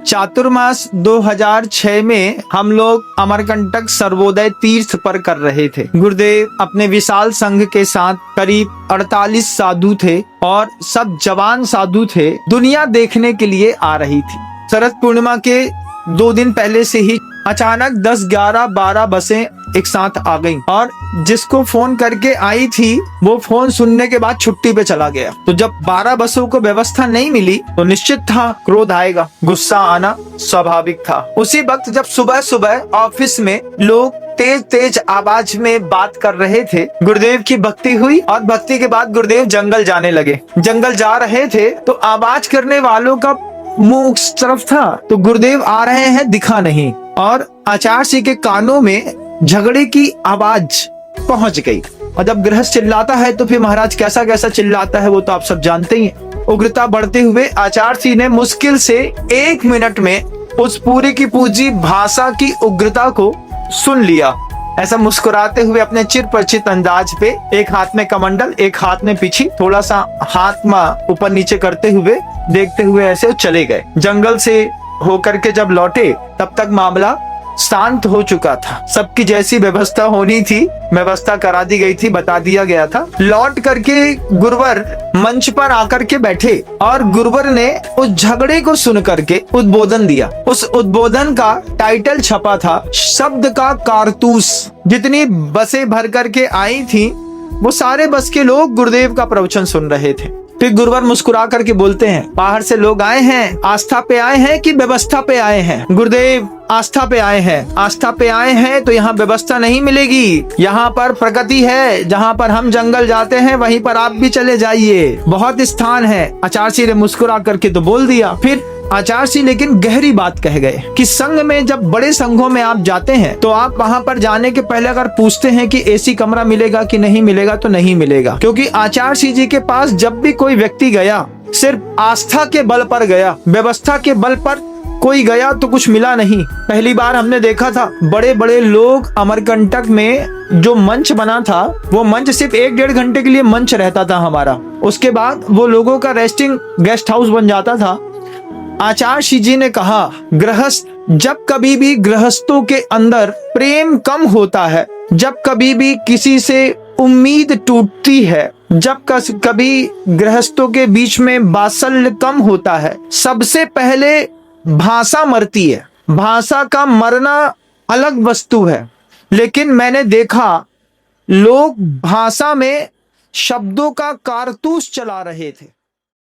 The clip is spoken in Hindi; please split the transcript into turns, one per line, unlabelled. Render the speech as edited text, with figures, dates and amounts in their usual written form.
चातुर्मास 2006 में हम लोग अमरकंटक सर्वोदय तीर्थ पर कर रहे थे। गुरुदेव अपने विशाल संघ के साथ करीब 48 साधु थे और सब जवान साधु थे। दुनिया देखने के लिए आ रही थी। शरद पूर्णिमा के 2 दिन पहले से ही अचानक 10, 11, 12 बसें एक साथ आ गईं और जिसको फोन करके आई थी वो फोन सुनने के बाद छुट्टी पे चला गया। तो जब 12 बसों को व्यवस्था नहीं मिली तो निश्चित था क्रोध आएगा, गुस्सा आना स्वाभाविक था। उसी वक्त जब सुबह सुबह ऑफिस में लोग तेज तेज आवाज में बात कर रहे थे, गुरुदेव की भक्ति हुई और भक्ति के बाद गुरुदेव जंगल जाने लगे। जंगल जा रहे थे तो आवाज करने वालों का मुंह उस तरफ था, तो गुरुदेव आ रहे हैं दिखा नहीं और आचार्य जी के कानों में झगड़े की आवाज पहुंच गई। और जब गृहस्थ चिल्लाता है तो फिर महाराज कैसा कैसा चिल्लाता है वो तो आप सब जानते ही हैं। उग्रता बढ़ते हुए आचार्य जी ने मुश्किल से 1 मिनट में उस पूरी की पूरी भाषा की उग्रता को सुन लिया। ऐसा मुस्कुराते हुए अपने चिर परिचित अंदाज पे, एक हाथ में कमंडल, एक हाथ में पीछी, थोड़ा सा हाथ में ऊपर नीचे करते हुए, देखते हुए ऐसे चले गए। जंगल से होकर के जब लौटे तब तक मामला शांत हो चुका था। सबकी जैसी व्यवस्था होनी थी व्यवस्था करा दी गई थी, बता दिया गया था। लौट करके गुरुवर मंच पर आकर के बैठे और गुरुवर ने उस झगड़े को सुन करके उद्बोधन दिया। उस उद्बोधन का टाइटल छपा था शब्द का कारतूस। जितनी बसें भर करके आई थी वो सारे बस के लोग गुरुदेव का प्रवचन सुन रहे थे। फिर गुरुवर मुस्कुरा करके बोलते हैं, बाहर से लोग आए हैं, आस्था पे आए हैं कि व्यवस्था पे आए हैं? गुरुदेव आस्था पे आए हैं। आस्था पे आए हैं तो यहाँ व्यवस्था नहीं मिलेगी। यहाँ पर प्रगति है, जहाँ पर हम जंगल जाते हैं वहीं पर आप भी चले जाइए, बहुत स्थान है। आचार्य जी ने मुस्कुरा करके तो बोल दिया। फिर आचार्य जी लेकिन गहरी बात कह गए कि संघ में, जब बड़े संघों में आप जाते हैं तो आप वहां पर जाने के पहले अगर पूछते हैं कि एसी कमरा मिलेगा कि नहीं मिलेगा तो नहीं मिलेगा। क्योंकि आचार्य जी के पास जब भी कोई व्यक्ति गया सिर्फ आस्था के बल पर गया, व्यवस्था के बल पर कोई गया तो कुछ मिला नहीं। पहली बार हमने देखा था बड़े बड़े लोग अमरकंटक में जो मंच बना था वो मंच सिर्फ 1-1.5 घंटे के लिए मंच रहता था हमारा। उसके बाद वो लोगों का रेस्टिंग गेस्ट हाउस बन जाता था। आचार्य जी ने कहा, गृहस्थ जब कभी भी गृहस्थों के अंदर प्रेम कम होता है, जब कभी भी किसी से उम्मीद टूटती है, जब कभी गृहस्थों के बीच में वात्सल्य कम होता है, सबसे पहले भाषा मरती है। भाषा का मरना अलग वस्तु है, लेकिन मैंने देखा लोग भाषा में शब्दों का कारतूस चला रहे थे।